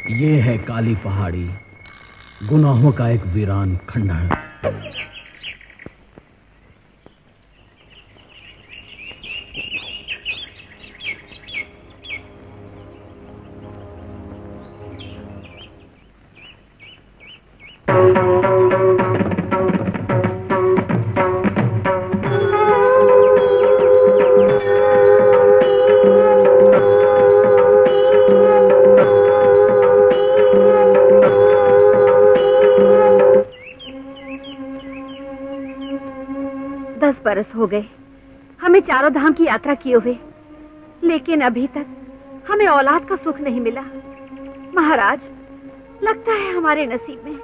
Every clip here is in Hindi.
ये है काली पहाड़ी, गुनाहों का एक वीरान खंडहर। बरस हो गए हमें चारों धाम की यात्रा किए हुए, लेकिन अभी तक हमें औलाद का सुख नहीं मिला। महाराज, लगता है हमारे नसीब में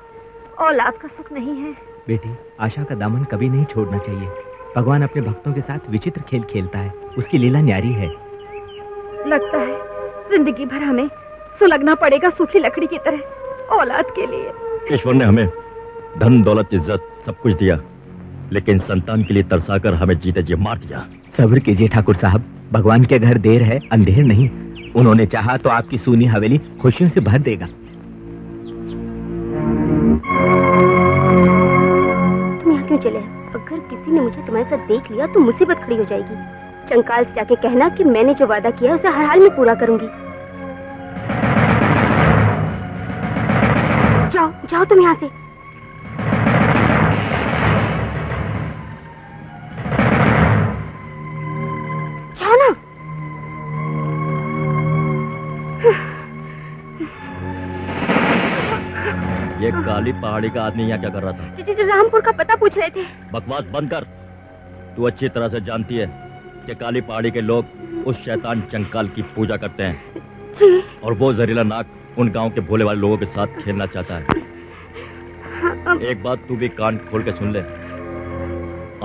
औलाद का सुख नहीं है। बेटी, आशा का दामन कभी नहीं छोड़ना चाहिए। भगवान अपने भक्तों के साथ विचित्र खेल खेलता है, उसकी लीला न्यारी है। लगता है जिंदगी भर हमें सुलगना पड़ेगा सूखी लकड़ी की तरह औलाद के लिए। ईश्वर ने हमें धन दौलत इज्जत सब कुछ दिया, लेकिन संतान के लिए तरसाकर हमें जीते जी मार दिया। सब्र कीजिए ठाकुर साहब, भगवान के घर देर है अंधेर नहीं। उन्होंने चाहा तो आपकी सूनी हवेली खुशियों से भर देगा। तुम यहाँ क्यों चले? अगर किसी ने मुझे तुम्हारे साथ देख लिया तो मुसीबत खड़ी हो जाएगी। चंकाल से जाके कहना कि मैंने जो वादा किया उसे हर हाल में पूरा करूंगी। जाओ जाओ तुम यहाँ से। ये काली पहाड़ी का आदमी यहाँ क्या कर रहा था? जी रामपुर का पता पूछ रहे थे। बकवास बंद कर। तू अच्छी तरह से जानती है कि काली पहाड़ी के लोग उस शैतान चंकाल की पूजा करते हैं जी। और वो जहरीला नाग उन गांव के भोले वाले लोगों के साथ खेलना चाहता है। एक बात तू भी कान खोल के सुन ले,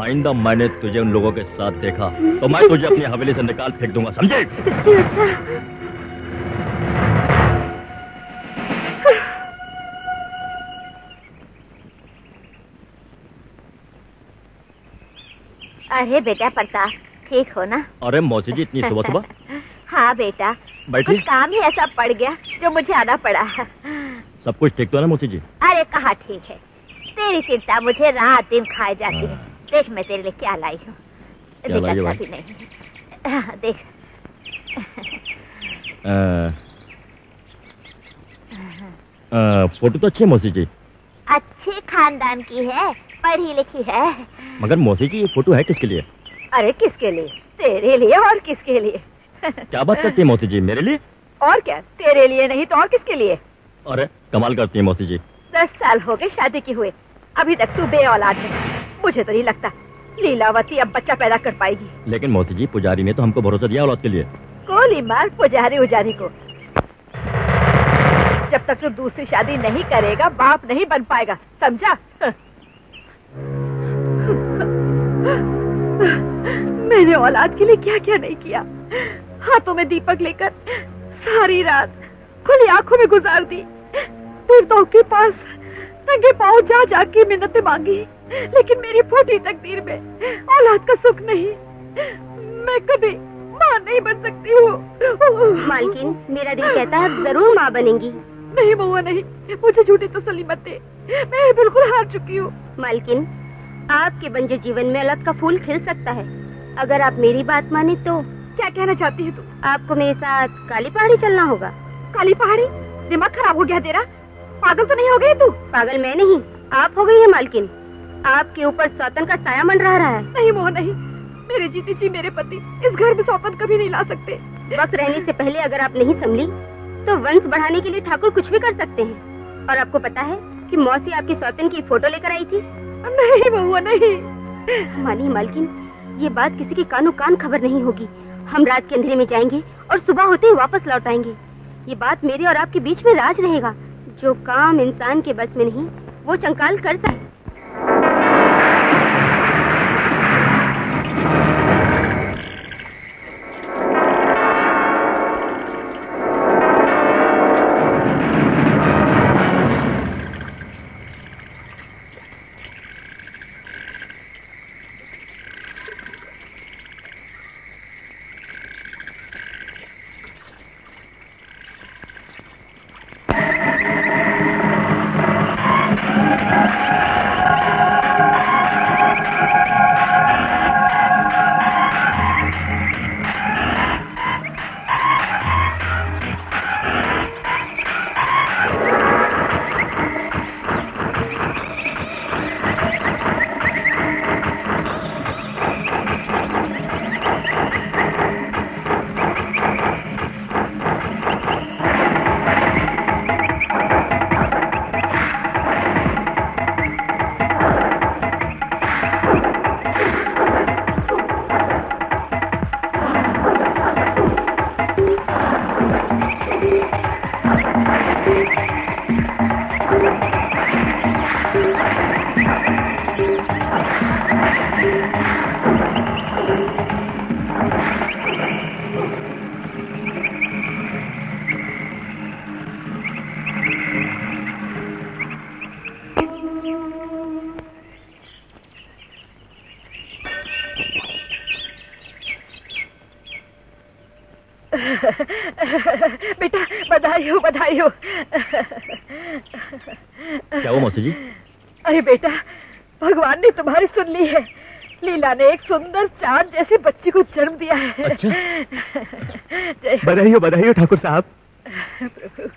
आइंदा मैंने तुझे उन लोगों के साथ देखा तो मैं तुझे अपनी हवेली से निकाल फेंक दूंगा, समझे? जी अच्छा। अरे बेटा प्रताप, ठीक हो ना? अरे मौसी जी, इतनी सुबह सुबह? हाँ बेटा, बैठी। कुछ काम ही ऐसा पड़ गया जो मुझे आना पड़ा। सब कुछ ठीक तो है ना मौसी जी? अरे कहाँ ठीक है, तेरी चिंता मुझे रात दिन खाए जाती है। देख मैं तेरे लिए क्या लाई हूँ। देख फोटो तो अच्छी है मौसी जी। अच्छे खानदान की है, पढ़ी लिखी है। मगर मौसी जी, ये फोटो है किसके लिए? अरे किसके लिए? तेरे लिए। और किसके लिए? क्या बात करती है मौसी जी, मेरे लिए? और क्या, तेरे लिए नहीं तो और किसके लिए? अरे कमाल करती है मौसी जी। 10 साल हो गए शादी की हुए, अभी तक तू बे-औलाद है। मुझे तो नहीं लगता लीलावती अब बच्चा पैदा कर पाएगी। लेकिन मौसी जी, पुजारी ने तो हमको भरोसा दिया औलाद के लिए। गोली मार पुजारी उजारी को। जब तक तू दूसरी शादी नहीं करेगा बाप नहीं बन पाएगा, समझा? मैंने औलाद के लिए क्या क्या नहीं किया। हाथों में दीपक लेकर सारी रात खुली आंखों में गुजार दी। देवताओं के पास नंगे पांव जा जाके मिन्नतें मांगी, लेकिन मेरी फूटी तकदीर में औलाद का सुख नहीं। मैं कभी माँ नहीं बन सकती हूँ। मालकिन, मेरा दिल कहता है जरूर माँ बनेंगी। नहीं बउआ नहीं, मुझे झूठी तसल्ली मत दे, मैं बिल्कुल हार चुकी हूँ। मालकिन, आपके बंजर जीवन में औलाद का फूल खिल सकता है, अगर आप मेरी बात माने तो। क्या कहना चाहती है तू? आपको मेरे साथ काली पहाड़ी चलना होगा। काली पहाड़ी? दिमाग खराब हो गया तेरा? पागल तो नहीं हो गई तू? पागल मैं नहीं, आप हो गई है मालकिन। आपके ऊपर सौतन का साया मंडरा रहा है। नहीं मोह नहीं, मेरे जीती जी मेरे पति इस घर में सौतन कभी नहीं ला सकते। वक्त रहने से पहले अगर आप नहीं संभली तो वंश बढ़ाने के लिए ठाकुर कुछ भी कर सकते हैं। और आपको पता है कि मौसी आपकी सौतन की फोटो लेकर आई थी। नहीं बउआ नहीं। मानी मालकिन, ये बात किसी के कानों कान खबर नहीं होगी। हम रात के अंधेरे में जाएंगे और सुबह होते ही वापस लौट आएंगे। ये बात मेरे और आपके बीच में राज रहेगा। जो काम इंसान के बस में नहीं वो चंकाल करता है। बेटा बधाई हो बधाई हो। क्या हुआ मौसी जी? अरे बेटा, भगवान ने तुम्हारी सुन ली है। लीला ने एक सुंदर चांद जैसे बच्चे को जन्म दिया है। अच्छा। बधाई हो ठाकुर साहब। प्रभु,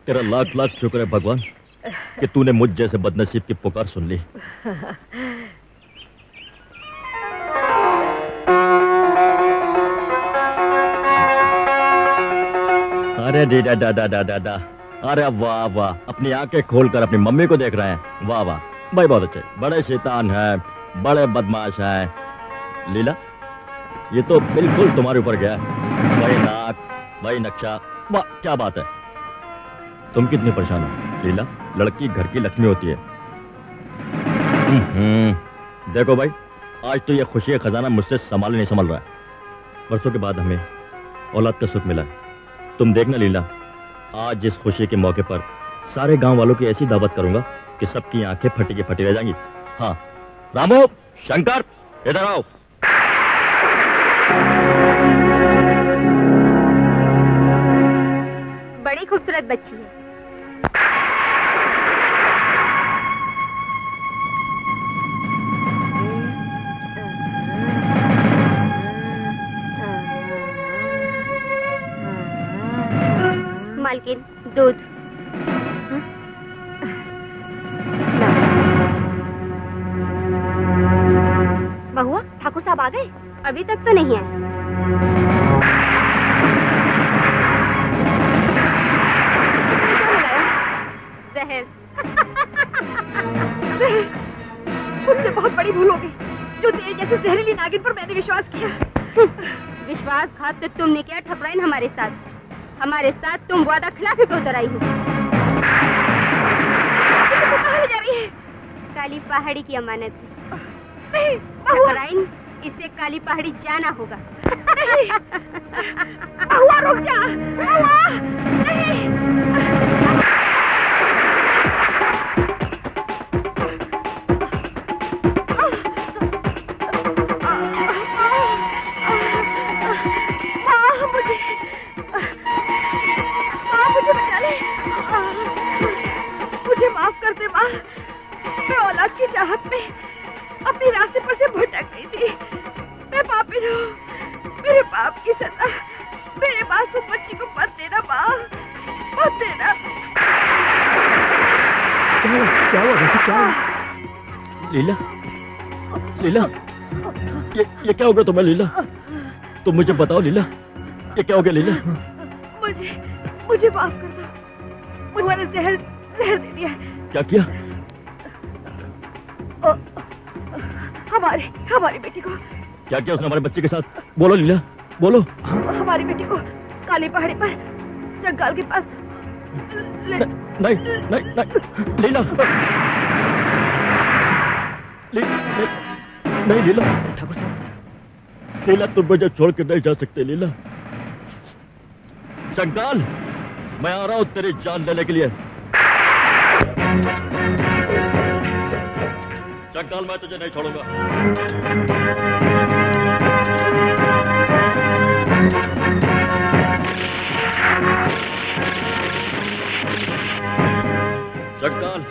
तेरा लाख लाख शुक्र है भगवान कि तूने मुझ जैसे बदनसीब की पुकार सुन ली। अरे दादा, अरे वाह वाह, अपनी आंखें खोलकर अपनी मम्मी को देख रहे हैं। वाह वाह भाई, बहुत अच्छे। बड़े शैतान हैं, बड़े बदमाश हैं। लीला, ये तो बिल्कुल तुम्हारे ऊपर गया। वही नाक, वही नक्शा, वाह क्या बात है। तुम कितनी परेशान हो लीला? लड़की घर की लक्ष्मी होती है। देखो भाई, आज तो ये खुशी का खजाना मुझसे संभाल नहीं संभल रहा है। बरसों के बाद हमें औलाद का सुख मिला। तुम देखना लीला, आज इस खुशी के मौके पर सारे गांव वालों की ऐसी दावत करूंगा कि सबकी आंखें फटी की फटी रह जाएंगी। हाँ, रामो, शंकर, इधर आओ। बड़ी खूबसूरत बच्ची है। मालकिन, दूध। बहुआ, ठाकुर साहब आ गए? अभी तक तो नहीं आए। जहर। मुझसे बहुत बड़ी भूल हो गई जो तेरे जैसे जहरीली नागिन पर मैंने विश्वास किया। विश्वासघात तो तुमने किया ठपराइन हमारे साथ। हमारे साथ तुम वादा खिलाफी पे उतर आई हो। कहाँ ले जा रही है? काली पहाड़ी की अमानत नहीं, है। ठपराइन, इसे काली पहाड़ी जाना होगा। बहुआ रुक जा। बहुआ, नहीं। मुझे माफ कर दे माँ। मैं औलाद की चाहत में अपने रास्ते पर से भटक गई थी। मैं पापी हूँ। मेरे पाप की सजा मेरे मासूम बच्ची को मत देना माँ, मत देना। क्या हुआ बेटी, क्या हुआ? लीला, लीला, ये क्या हो गया तुम्हें लीला? तुम मुझे बताओ लीला, ये क्या हो गया लीला? मुझे माफ कर दो। मुझे जहर दे दिया। क्या किया? हमारी बेटी को। क्या किया उसने हमारे बच्चे के साथ? बोलो लीला, बोलो। हमारी बेटी को काली पहाड़ी पर जंगाल के पास नहीं लीला, नहीं लीला, ठाकुर साहब, लीला तुम मुझे छोड़ के नहीं जा सकते लीला। जंगाल, मैं आ रहा हूं तेरी जान लेने के लिए। जंगाल, मैं तुझे नहीं छोड़ूंगा। जंगाल,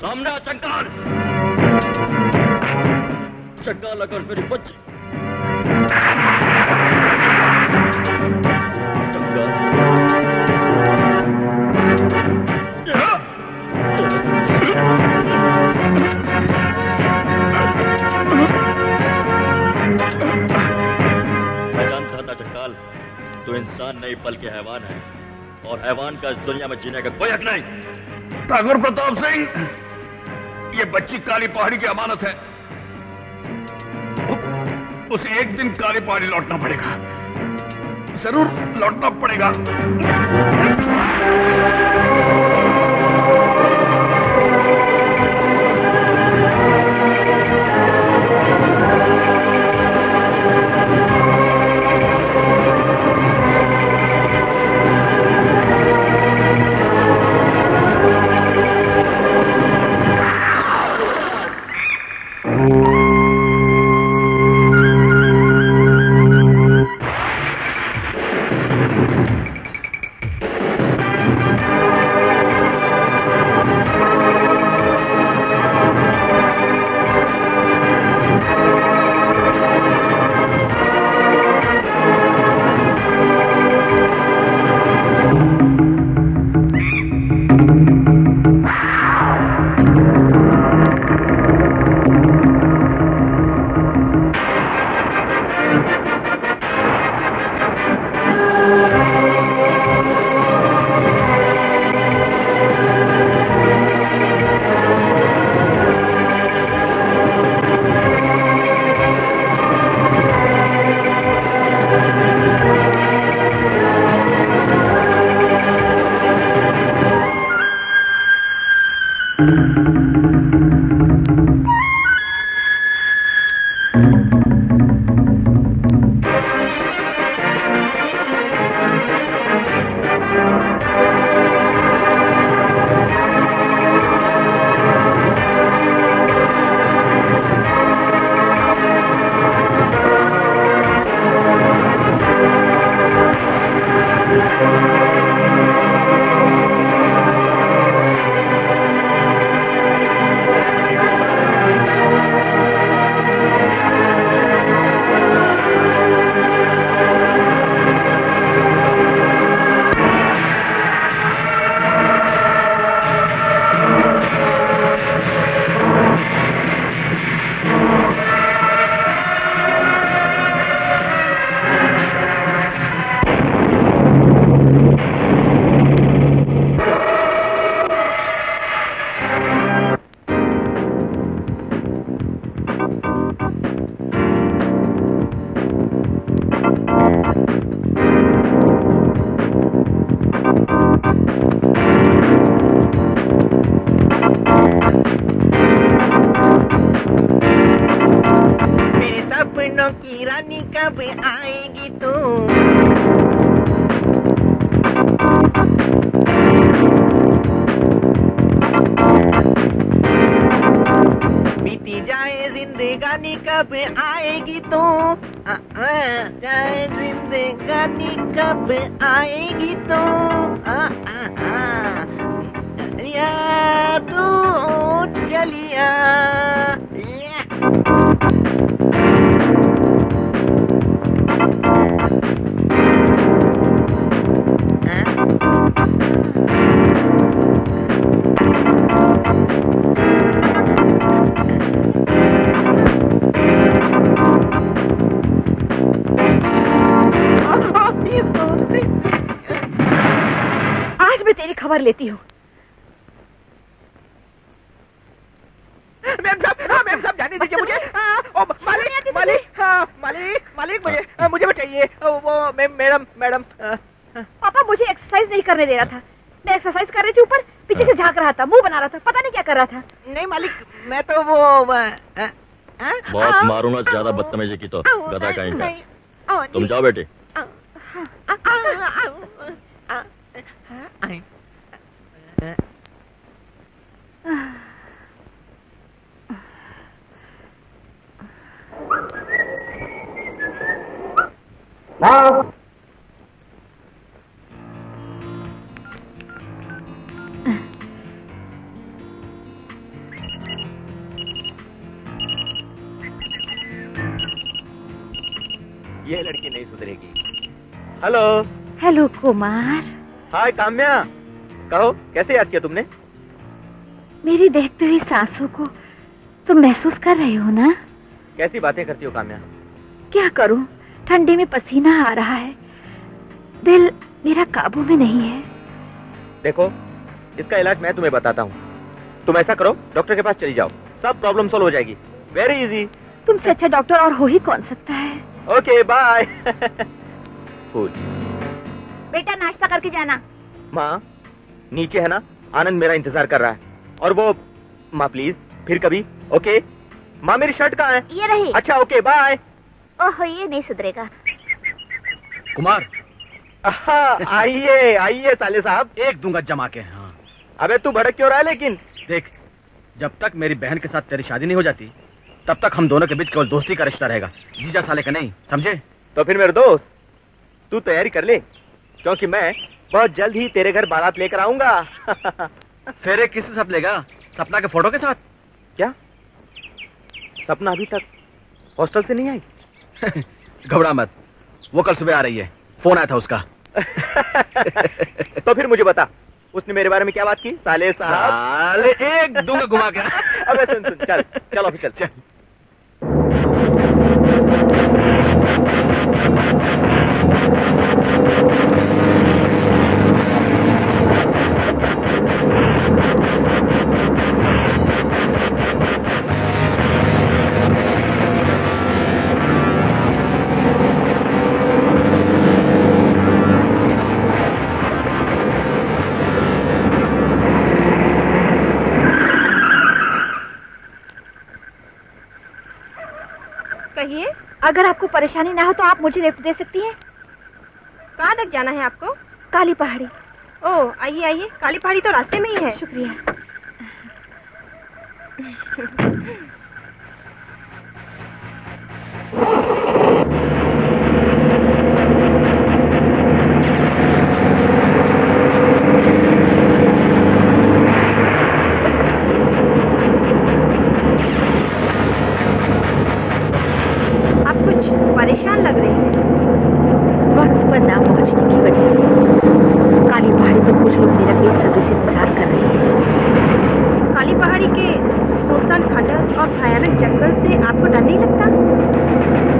सामने आ जंगाल। जंगाल, अगर मेरी बच्ची तो इंसान नहीं बल्कि हैवान है, और हैवान का इस दुनिया में जीने का कोई हक नहीं। ठाकुर प्रताप सिंह, ये बच्ची काली पहाड़ी की अमानत है। उसे एक दिन काली पहाड़ी लौटना पड़ेगा, जरूर लौटना पड़ेगा। लेती हूँ। मैम साहब जाने दीजिए मुझे। मालिक मुझे बचाइए। वो मैडम पापा मुझे एक्सरसाइज नहीं करने दे रहा था। मैं एक्सरसाइज कर रही थी, ऊपर पीछे से झांक रहा था, मुंह बना रहा था, पता नहीं क्या कर रहा था। नहीं मालिक, मैं तो वो बहुत मारो ना, ज्यादा बदतमीजी की तो गधा कहीं का। तुम जाओ बेटे। ये लड़की नहीं सुधरेगी। हेलो। हेलो कुमार। हाय काम्या, कहो कैसे याद किया तुमने? मेरी देखती हुई सांसों को तुम महसूस कर रहे हो ना? कैसी बातें करती हो काम्या? क्या करूं, ठंडी में पसीना आ रहा है, दिल मेरा काबू में नहीं है। देखो, इसका इलाज मैं तुम्हें बताता हूँ। तुम ऐसा करो, डॉक्टर के पास चली जाओ, सब प्रॉब्लम सॉल्व हो जाएगी। Very easy. तुमसे अच्छा डॉक्टर और हो ही कौन सकता है। Okay bye. फूल। बेटा नाश्ता करके जाना। माँ नीचे है ना, आनंद मेरा इंतजार कर रहा है। और वो माँ प्लीज फिर कभी। ओके माँ, मेरी शर्ट कहाँ है? ये रही। अच्छा ओके बाय। ओह ये नहीं सुधरेगा। कुमार आइए आइए साले साहब, एक दूंगा जमा के। हाँ अबे तू भड़क क्यों रहा है? लेकिन देख, जब तक मेरी बहन के साथ तेरी शादी नहीं हो जाती तब तक हम दोनों के बीच केवल दोस्ती का रिश्ता रहेगा, जीजा साले का नहीं, समझे? तो फिर मेरे दोस्त तू तैयारी कर ले, क्योंकि मैं बहुत जल्द ही तेरे घर बारात लेकर आऊंगा। फेरे किसके साथ लेगा? सपना के फोटो के साथ? क्या सपना अभी तक हॉस्टल से नहीं आई? घबरा मत, वो कल सुबह आ रही है, फोन आया था उसका। तो फिर मुझे बता, उसने मेरे बारे में क्या बात की? साले साहब साले एक दूंगा घुमा के। अबे सुन चल चल ऑफिस चल। अगर आपको परेशानी ना हो तो आप मुझे लिफ्ट दे सकती हैं? कहाँ तक जाना है आपको? काली पहाड़ी। ओह, आइए आइए, काली पहाड़ी तो रास्ते में ही है। शुक्रिया। आप कुछ परेशान लग रहे हैं। वक्त पर ना पहुंचने की वजह से काली पहाड़ी पर कुछ लोग मेरा बेसब्री से इंतजार कर रहे हैं। काली पहाड़ी के सुनसान खंडर और भयानक जंगल से आपको डर नहीं लगता?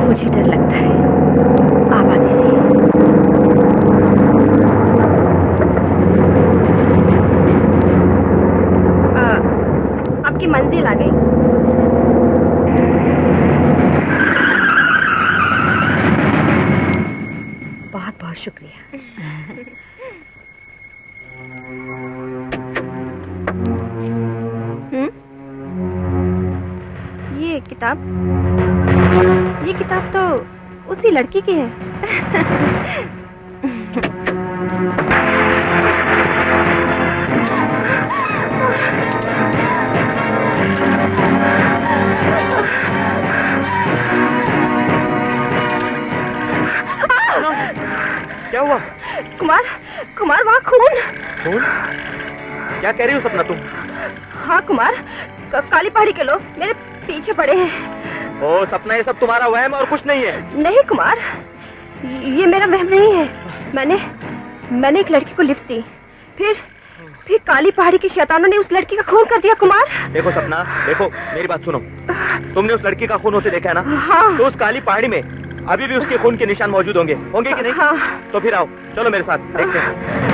मुझे डर लगता है आबादी से। आपकी मंजिल आ गई। बहुत बहुत शुक्रिया। ये किताब तो उसी लड़की की है। क्या हुआ? कुमार वहाँ खून। खून? क्या कह रही हो सपना तुम? हाँ कुमार, काली पहाड़ी के लोग मेरे पीछे पड़े हैं। ओ सपना, ये सब तुम्हारा वहम और कुछ नहीं है। नहीं कुमार, ये मेरा वहम नहीं है। मैंने एक लड़की को लिफ्ट दी, फिर काली पहाड़ी की शैतानों ने उस लड़की का खून कर दिया। कुमार देखो सपना, देखो मेरी बात सुनो। तुमने उस लड़की का खून होते देखा है ना? हाँ। तो उस काली पहाड़ी में अभी भी उसके खून के निशान मौजूद होंगे कि नहीं? हाँ। तो फिर आओ, चलो मेरे साथ देखते हैं।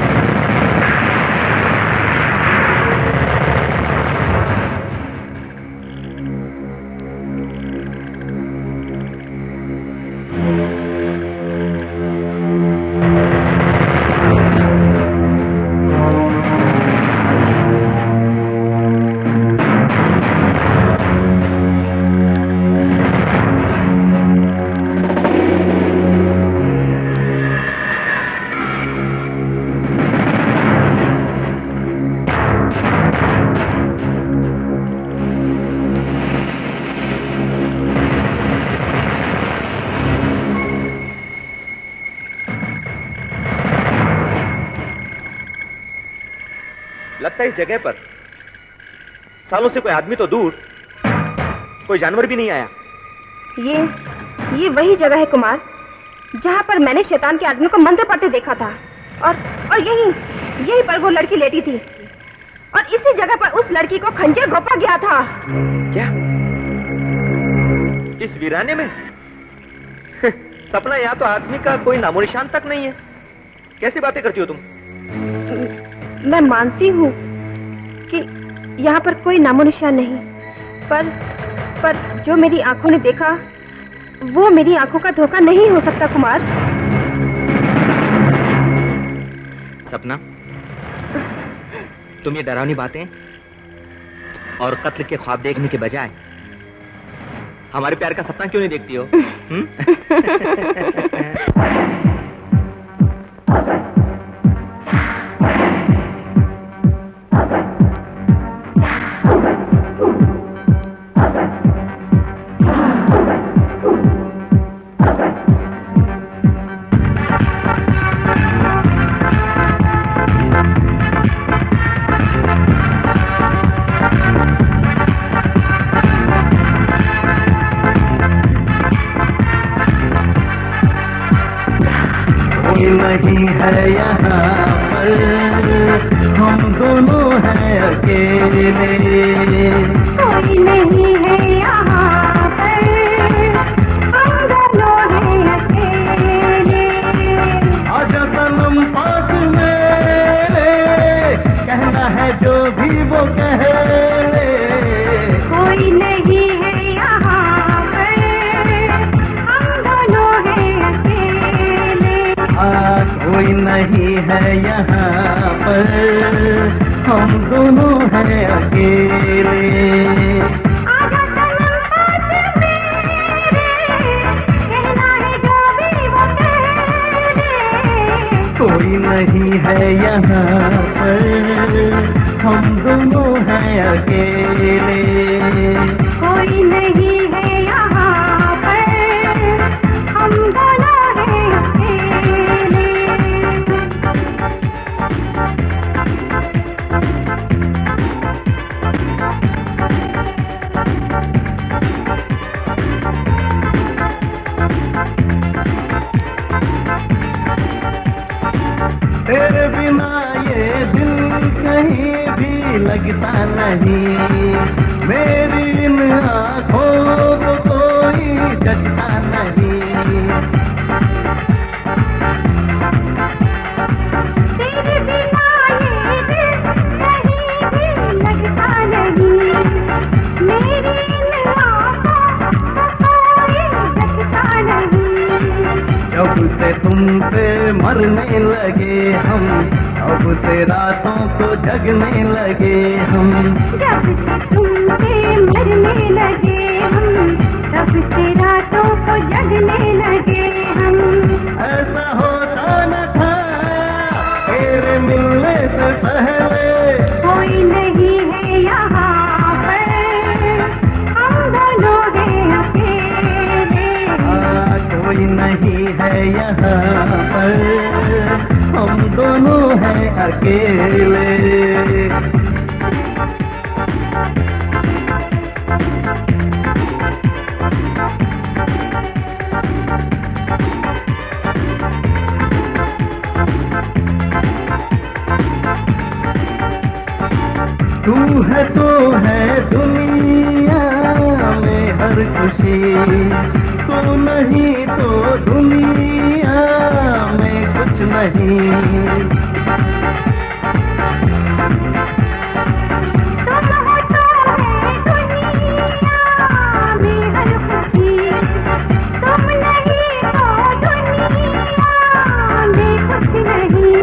लगता है इस जगह पर सालों से कोई आदमी तो दूर, कोई जानवर भी नहीं आया। ये वही जगह है कुमार, जहाँ पर मैंने शैतान के आदमी को मंत्र पढ़ते देखा था। और यही पर वो लड़की लेटी थी, और इसी जगह पर उस लड़की को खंजर घोंपा गया था। क्या? इस वीराने में? सपना, यहाँ तो आदमी का कोई नामो निशान तक नहीं है। कैसी बातें करती हो तुम? मैं मानती हूँ कि यहाँ पर कोई नामो निशान नहीं, पर जो मेरी आंखों ने देखा वो मेरी आंखों का धोखा नहीं हो सकता कुमार। सपना, तुम ये डरावनी बातें और कत्ल के ख्वाब देखने के बजाय हमारे प्यार का सपना क्यों नहीं देखती हो? नहीं है यहाँ पर, हम दोनों हैं अकेले। कोई नहीं है यहाँ पर, हम दोनों हैं अकेले। आजा सनम पास मेरे, कहना है जो भी वो कह ले। कोई नहीं है यहाँ पर, हम दोनों हैं अकेले। कोई नहीं है यहाँ पर, हम दोनों हैं अकेले। आजा सनम पास मेरे, नहीं है यहाँ पर, हम दोनों हैं अकेले। कोई नहीं है यहाँ पर, हम दोनों हैं अकेले। तेरे बिना ये दिल कहीं भी लगता नहीं, मेरी इन आँखों को कोई जचता नहीं। तेरे बिना ये दिल कहीं भी लगता नहीं, मेरी इन आँखों को कोई जचता नहीं। जब से तुमसे मरने लगे हम, अब से रातों को जगने लगे हम। जब से तुमसे मरने लगे हम, तब से रातों को जगने लगे हम। ऐसा होता न था तेरे मिलने से पहले। कोई नहीं है यहाँ पर, हम दोनों हैं अकेले। कोई नहीं है यहाँ पर, हम दोनों हैं अकेले। तू है तो है दुनिया में हर खुशी, तू नहीं तो दुनिया में कुछ नहीं। तुम हो तो है दुनिया में हर खुशी, तुम नहीं तो दुनिया में कुछ नहीं।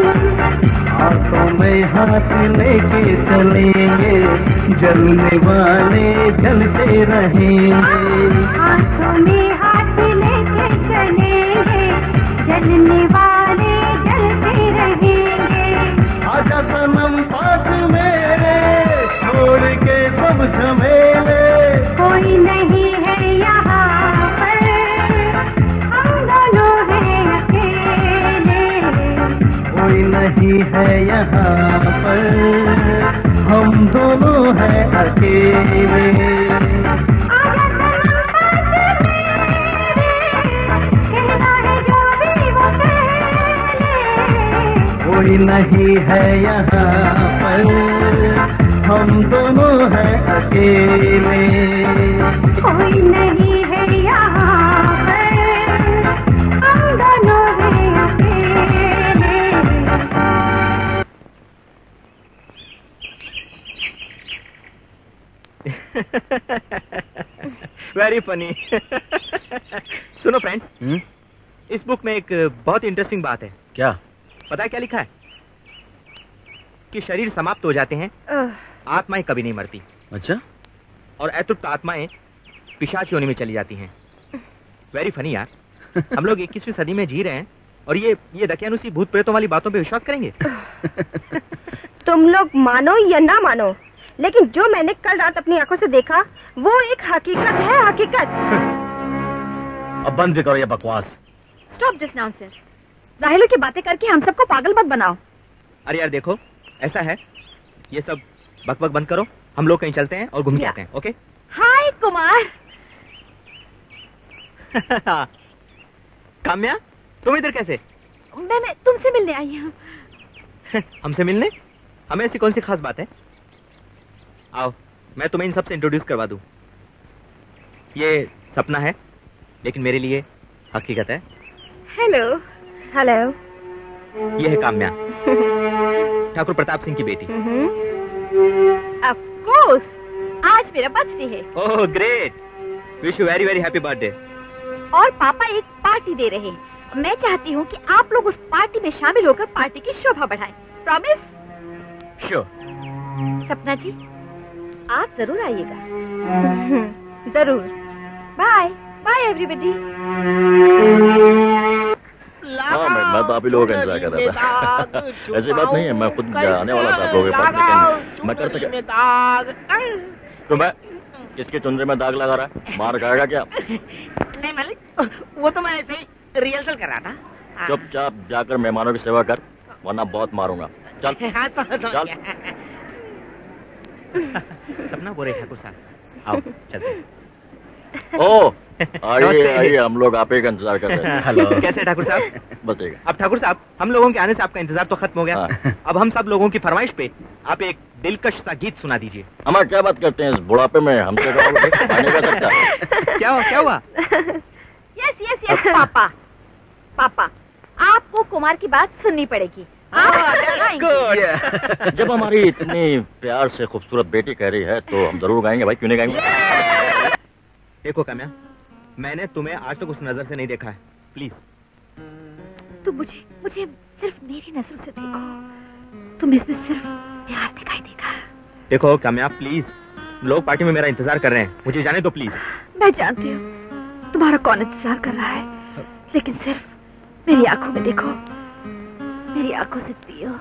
हाथों में हाथ लेके चलेंगे, जलने वाले जलते रहेंगे। हाथों में हाथ लेके चलेंगे, जलने वाले जलते रहेंगे। आजा सनम पास मेरे, छोड़ के सब झमेले। कोई नहीं है यहाँ पर, हम दोनों हैं अकेले। कोई नहीं है यहाँ पर, हम दोनों हैं अकेले। आजा सनम पास मेरे, कहना है जो भी वो कह ले। कोई नहीं है यहाँ पर, हम दोनों हैं अकेले। कोई नहीं है यहाँ पर, हम दोनों हैं अकेले। Very funny. सुनो फ्रेंड्स, इस बुक में एक बहुत इंटरेस्टिंग बात है। क्या? पता है क्या लिखा है? कि शरीर समाप्त हो जाते हैं, आत्माएं कभी नहीं मरती। अच्छा, और अतृप्त आत्माएं पिशाच योनि में चली जाती हैं। वेरी फनी यार। हम लोग 21वीं सदी में जी रहे हैं और ये दकियानुसी भूत प्रेतों वाली बातों पे विश्वास करेंगे? तुम लोग मानो या ना मानो, लेकिन जो मैंने कल रात अपनी आंखों से देखा वो एक हकीकत है, हकीकत। अब बंद भी करो ये बकवास। Stop this nonsense. जाहिलों की बातें करके हम सबको पागल मत बनाओ। अरे यार देखो, ऐसा है, ये सब बकबक बंद करो, हम लोग कहीं चलते हैं और घूम के आते हैं। ओके? हाय कुमार। काम्या, तुम इधर कैसे? मैं तुमसे मिलने आई हूँ। हमसे मिलने? हमें ऐसी कौन सी खास बात है? आओ, मैं तुम्हें इन सबसे इंट्रोड्यूस करवा दूं। ये सपना है, लेकिन मेरे लिए हकीकत है। हेलो। हेलो। ये है काम्या, ठाकुर प्रताप सिंह की बेटी। ऑफ कोर्स, आज मेरा बर्थडे है। Oh great, wish you very very happy birthday. और पापा एक पार्टी दे रहे हैं। मैं चाहती हूँ कि आप लोग उस पार्टी में शामिल होकर पार्टी की शोभा बढ़ाएं। प्रॉमिस? श्योर। सपना जी, आप जरूर आइएगा। जरूर। Bye bye everybody. हाँ मैं तो आप ही लोगों का इंतजार कर रहा था। ऐसी बात नहीं है, मैं खुद आने वाला था आप लोगों के पास, लेकिन मैं कर सका। तो मैं किसके चुनरे में दाग लगा रहा है, मार खाएगा क्या? नहीं मालिक, वो तो मैं ऐसे ही रिहर्सल कर रहा था। चुपचाप जाकर मेहमानों की सेवा कर, वरना बहुत मारूंगा। चल हाँ, चल। सपना बोल रहे ठाकुर साहब, आओ चलते हैं। ओ आइए आइए, हम लोग आप ही का इंतजार कर रहे हैं। हेलो, कैसे ठाकुर साहब? बस ठीक है। अब ठाकुर साहब, हम लोगों के आने से आपका इंतजार तो खत्म हो गया। हाँ। अब हम सब लोगों की फरमाइश पे आप एक दिलकश सा गीत सुना दीजिए। हमारा क्या बात करते हैं इस बुढ़ापे में, हमसे नहीं कर सकता। क्या हुआ? यस यस यस पापा, पापा आपको कुमार की बात सुननी पड़ेगी। जब हमारी इतनी प्यार से खूबसूरत बेटी कह रही है तो हम जरूर गाएंगे भाई, क्यों नहीं गाएंगे? देखो काम्या, मैंने तुम्हें आज तक उस नजर से नहीं देखा है, प्लीज। तो मुझे सिर्फ मेरी नजरों से देखो, तुम्हें इसमें सिर्फ प्यार दिखाई देगा। देखो काम्या प्लीज, लोग पार्टी में मेरा इंतजार कर रहे हैं, मुझे जाने दो प्लीज। मैं जानती हूँ तुम्हारा कौन इंतजार कर रहा है, लेकिन सिर्फ मेरी आंखों में देखो, मेरी आंखों से पियो।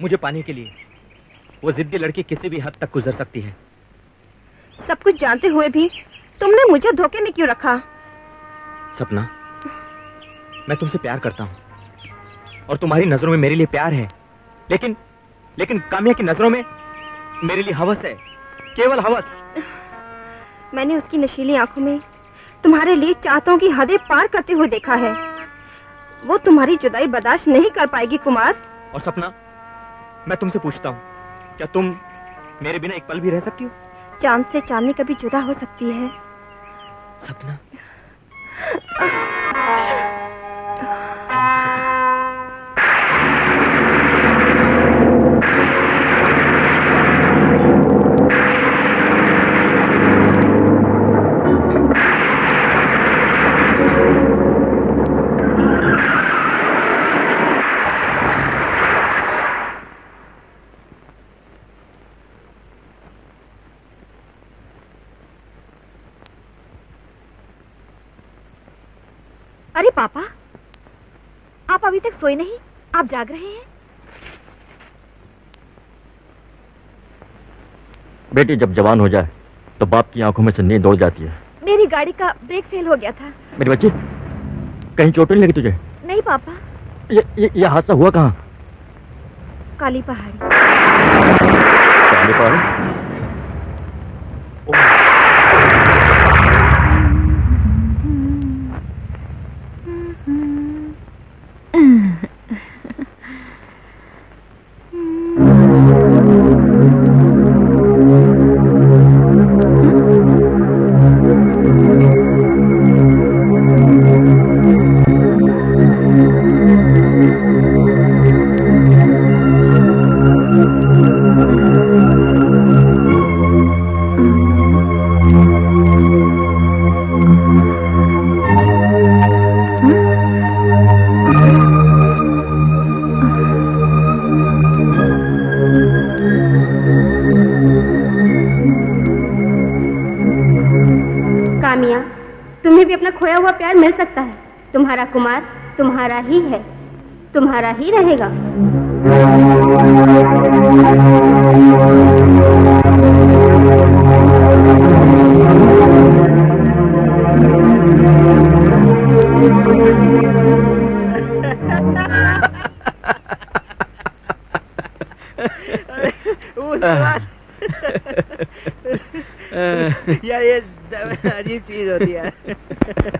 मुझे पाने के लिए वो जिद्दी लड़की किसी भी हद तक गुजर सकती है। सब कुछ जानते हुए भी तुमने मुझे धोखे में क्यों रखा? सपना, मैं तुमसे प्यार करता हूँ, और तुम्हारी नजरों में मेरे लिए प्यार है, लेकिन लेकिन काम्या की नजरों में मेरे लिए हवस है, केवल हवस। मैंने उसकी नशीली आंखों में तुम्हारे लिए चाहतों की हदें पार करते हुए देखा है। वो तुम्हारी जुदाई बर्दाश्त नहीं कर पाएगी कुमार। और सपना, मैं तुमसे पूछता हूँ, क्या तुम मेरे बिना एक पल भी रह सकती हो? चांद से चांदनी कभी जुदा हो सकती है सपना। अरे पापा, आप अभी तक सोए नहीं? आप जाग रहे हैं? बेटी जब जवान हो जाए तो बाप की आंखों में से नींद उड़ जाती है। मेरी गाड़ी का ब्रेक फेल हो गया था। मेरी बच्ची, कहीं चोट नहीं लगी तुझे? नहीं पापा। ये हादसा हुआ कहाँ? काली पहाड़ी। काली पहाड़ी? तुम्हें भी अपना खोया हुआ प्यार मिल सकता है। तुम्हारा कुमार तुम्हारा ही है, तुम्हारा ही रहेगा। यार ये अजीब चीज होती है।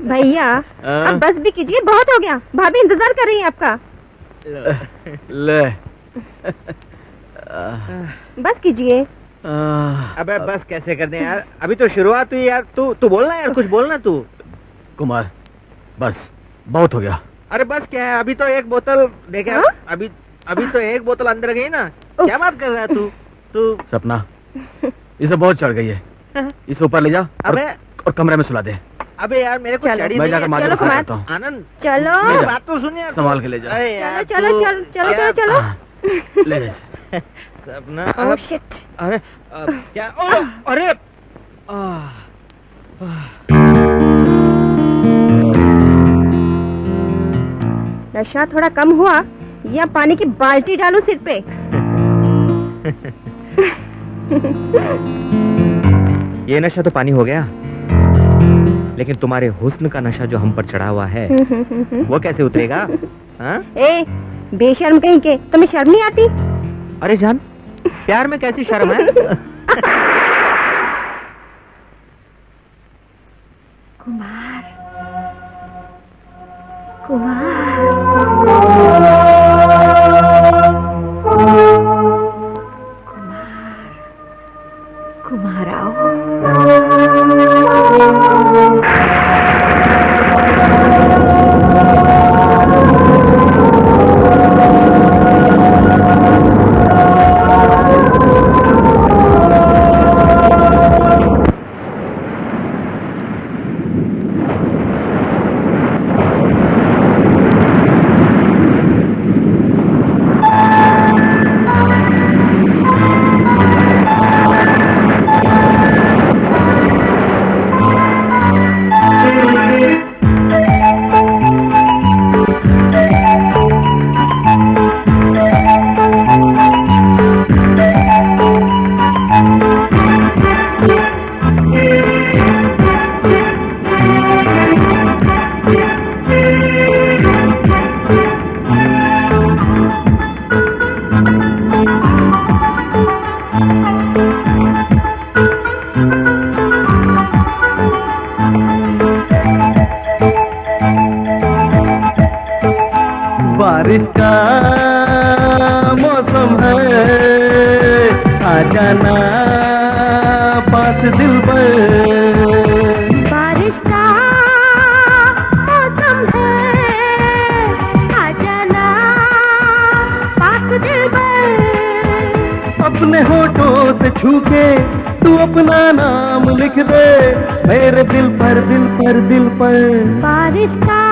भैया अब बस भी कीजिए, बहुत हो गया। भाभी इंतजार कर रही है आपका। ले बस कीजिए। अबे बस कैसे कर दें यार, अभी तो शुरुआत हुई यार। तू बोलना यार, कुछ बोलना तू। कुमार बस बहुत हो गया। अरे बस क्या है, अभी तो एक बोतल देखे। अभी तो एक बोतल अंदर गई ना। क्या बात कर रहा है तू? सपना इसे बहुत चढ़ गई है, इसे ऊपर ले जा और कमरे में सुला दे। अबे यार मेरे को चढ़ी मैं जाकर माँ को करता हूँ। आनंद चलो, मेरी बात तो सुनिए। संभाल के ले जा। चलो चलो चलो चलो चलो ले जा। सपना ओह शिट। अरे क्या? अरे नशा थोड़ा कम हुआ या पानी की बाल्टी डालूं सिर पे? ये नशा तो पानी हो गया, लेकिन तुम्हारे हुस्न का नशा जो हम पर चढ़ा हुआ है वो कैसे उतरेगा? हाँ? ए बेशर्म कहीं के, तुम्हें शर्म नहीं आती? अरे जान, प्यार में कैसी शर्म है? कुमार कुमार कुमार आओ। आ जाना पास दिलबर। बारिश का मौसम है, आ जाना पास दिलबर। अपने होठों से छू के तू अपना नाम लिख दे मेरे दिल पर दिल पर दिल पर। बारिश का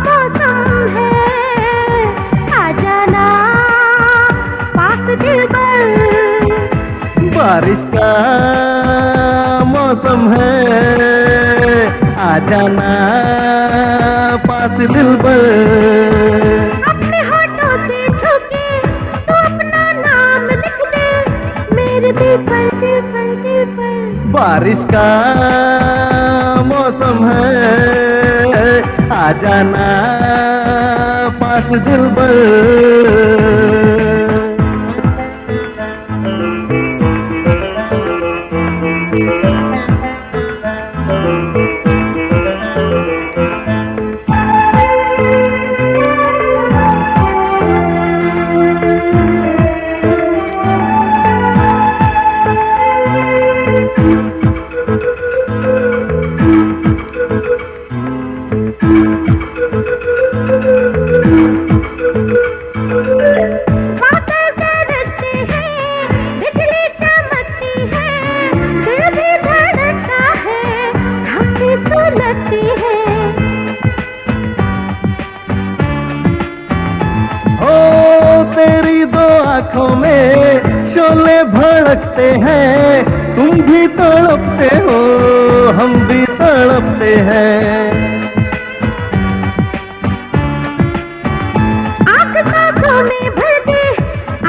मौसम है, आ जाना पास दिलबर। बारिश का मौसम है, आ जाना पास दिलबर। अपने होठों से छू के तू अपना नाम लिख दे मेरे दिल पर दिल पर दिल पर। बारिश का मौसम है, आ जाना पास दिलबर। तेरी दो आंखों में शोले भड़कते हैं, तुम भी तड़पते हो हम भी तड़पते हैं। आँख सांसों में भर दे,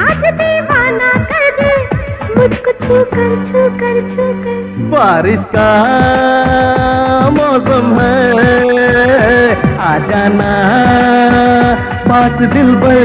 आज दीवाना कर दे मुझको छू कर छू कर छू कर। बारिश का मौसम है, आ जाना पास दिलबर।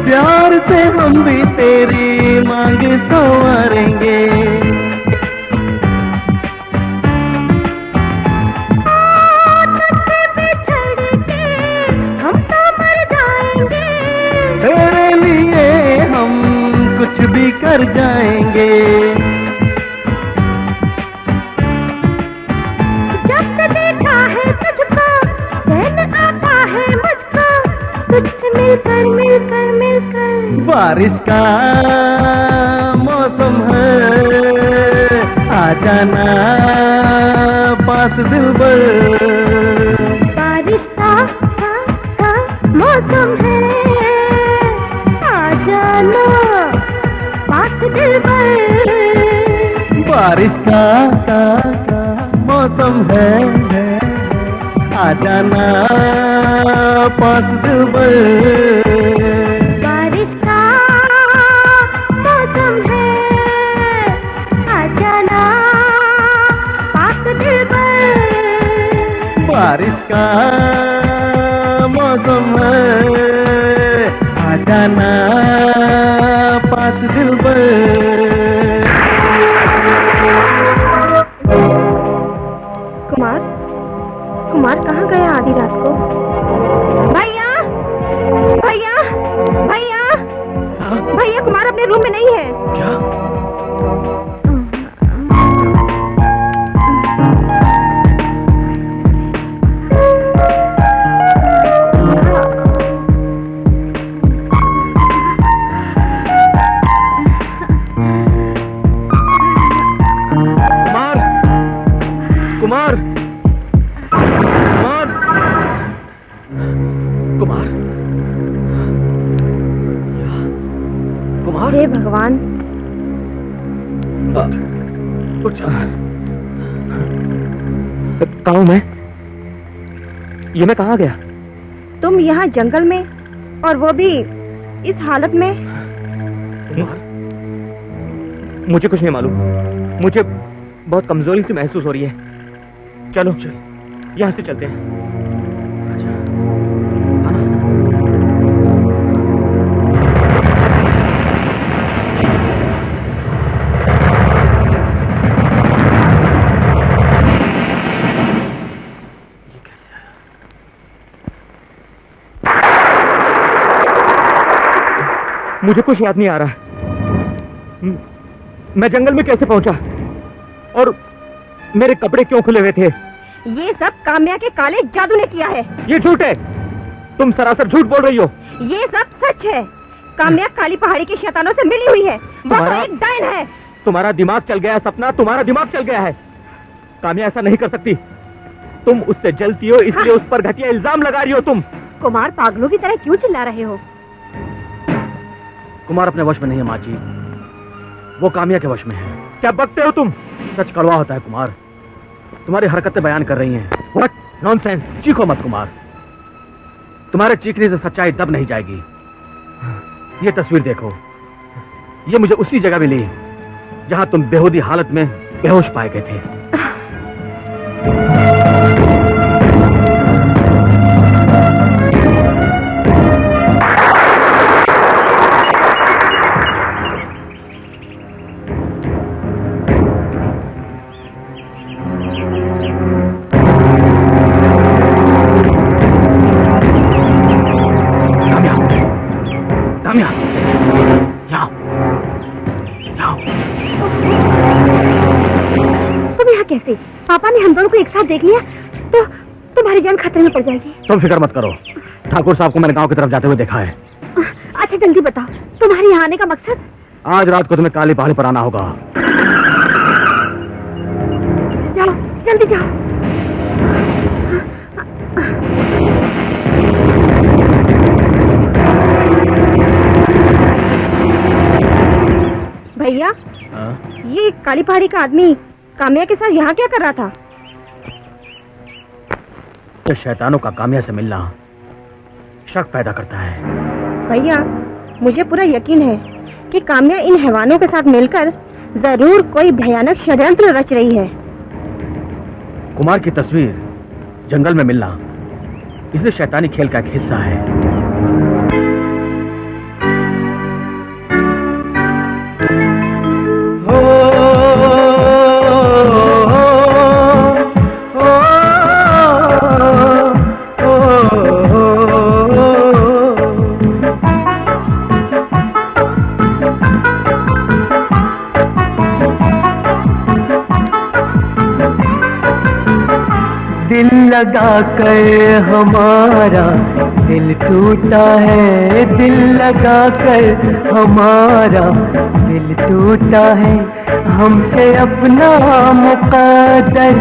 प्यार से हम भी तेरी मांग संवारेंगे। हम तो मर जाएंगे, तेरे लिए हम कुछ भी कर जाएंगे। जब से देखा है तुझको चैन आता है मुझको, तुझसे मिलकर मिलकर मिलकर। बारिश का मौसम है, आ जाना पास दिलबर। बारिश का मौसम है, आ जाना पास दिलबर। बारिश का मौसम है, आ जाना पास दिलबर। बारिश का मौसम है, आ जाना पास दिलबर। बारिश का मौसम है, आ जाना पास दिलबर। कुमार कुमार कहाँ गया आधी रात को? भैया भैया भैया भैया, कुमार अपने रूम में नहीं है। क्या? कुमार कुमार कुमार कुमार, हे भगवान, कहाँ हूँ मैं? ये मैं कहाँ गया? तुम यहाँ जंगल में, और वो भी इस हालत में। मुझे कुछ नहीं मालूम, मुझे बहुत कमजोरी सी महसूस हो रही है। चलो यहाँ से चलते हैं। मुझे कुछ याद नहीं आ रहा। मैं जंगल में कैसे पहुंचा और मेरे कपड़े क्यों खुले हुए थे? ये सब काम्या के काले जादू ने किया है। ये झूठ है, तुम सरासर झूठ बोल रही हो। ये सब सच है। काम्या काली पहाड़ी के शैतानों से मिली हुई है। वो तो एक डायन है। तुम्हारा दिमाग चल गया है सपना, तुम्हारा दिमाग चल गया है। काम्या ऐसा नहीं कर सकती। तुम उससे जलती हो, इसलिए उस पर घटिया इल्जाम लगा रही हो तुम। कुमार, पागलों की तरह क्यों चिल्ला रहे हो? कुमार अपने वश में नहीं है माँ जी, वो काम्या के वश में है। क्या बकते हो तुम? सच कड़वा होता है कुमार, तुम्हारी हरकतें बयान कर रही हैं। What nonsense. चीखो मत कुमार, तुम्हारे चीखने से सच्चाई दब नहीं जाएगी। ये तस्वीर देखो, ये मुझे उसी जगह मिली जहां तुम बेहूदी हालत में बेहोश पाए गए थे। पापा ने हम दोनों को एक साथ देख लिया तो तुम्हारी जान खतरे में पड़ जाएगी। तुम फिक्र मत करो, ठाकुर साहब को मैंने गांव की तरफ जाते हुए देखा है। अच्छा जल्दी बताओ, तुम्हारे यहाँ आने का मकसद? आज रात को तुम्हें काली पहाड़ी पर आना होगा। जाओ जल्दी जाओ। भैया, ये काली पहाड़ी का आदमी काम्या के साथ यहाँ क्या कर रहा था? तो शैतानों का काम्या से मिलना शक पैदा करता है। भैया, मुझे पूरा यकीन है कि काम्या इन हैवानों के साथ मिलकर जरूर कोई भयानक षड्यंत्र रच रही है। कुमार की तस्वीर जंगल में मिलना इसलिए शैतानी खेल का एक हिस्सा है। दिल लगा कर हमारा दिल टूटा है, दिल लगा कर हमारा दिल टूटा है। हमसे अपना मुक़द्दर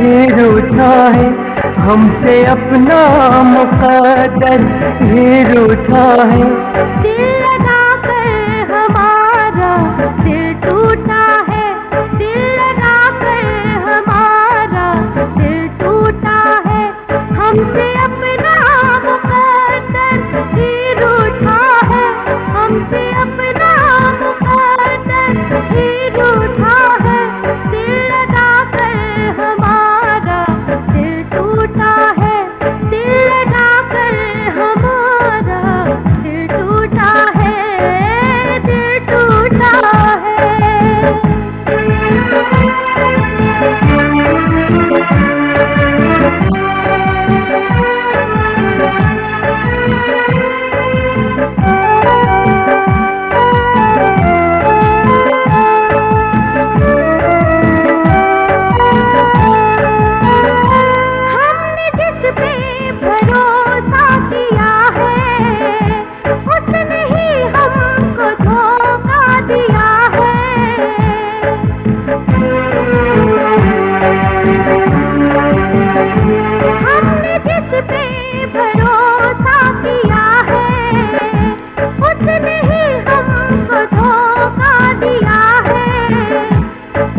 ये रूठा है, हमसे अपना मुक़द्दर ये रूठा है। दिल लगा कर हमारा दिल टूटा है, दिल लगा कर हमारा दिल टूटा है। हमसे अपना मुक़द्दर ही रूठा है, हमसे अपना मुक़द्दर ही रूठा है। दिल लगा कर हमारा दिल टूटा है, दिल लगा कर हमारा दिल टूटा है, दिल टूटा है।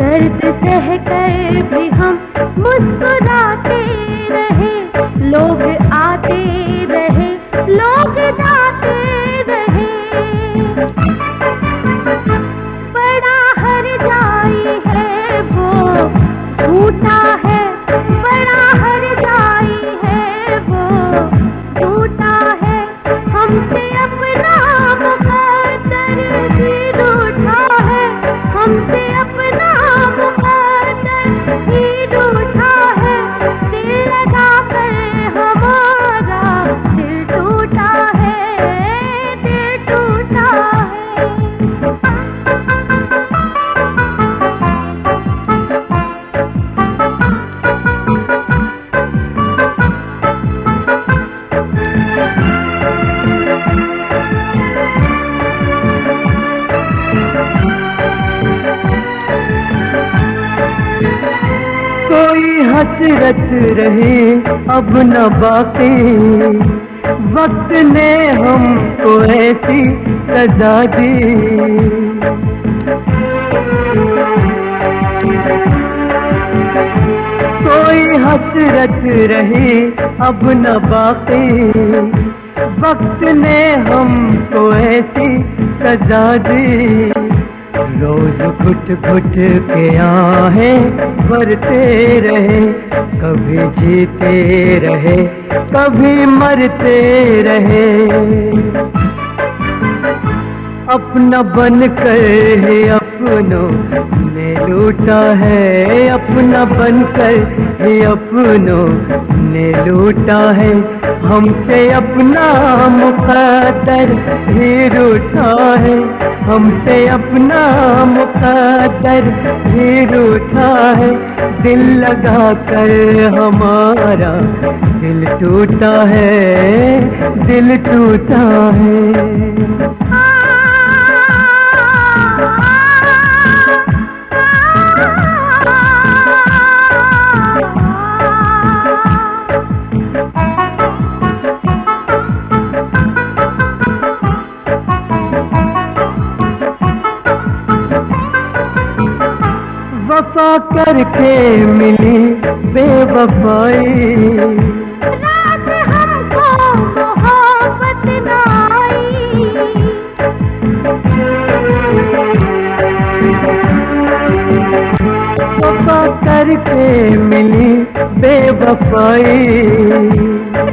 दर्द सह कर भी हम मुस्कुराते रहे, लोग आते रहे हसरत रही अब न बाकी, वक्त ने हमको ऐसी सजा दी। कोई हसरत रही अब न बाकी, वक्त ने हमको ऐसी सजा दी। रोज घुट घुट के आहें भरते रहे, कभी जीते रहे कभी मरते रहे। अपना बनकर ही अपनों ने लूटा है, अपना बनकर ही अपनों ने लूटा है। हमसे अपना मुक़द्दर ही रूठा है, हमसे अपना मुक़द्दर ही रूठा है। दिल लगा कर हमारा दिल टूटा है, दिल टूटा है। वफा करके मिली बेवफाई, रात हमको मोहब्बत न आई। वफा करके मिली बेवफाई,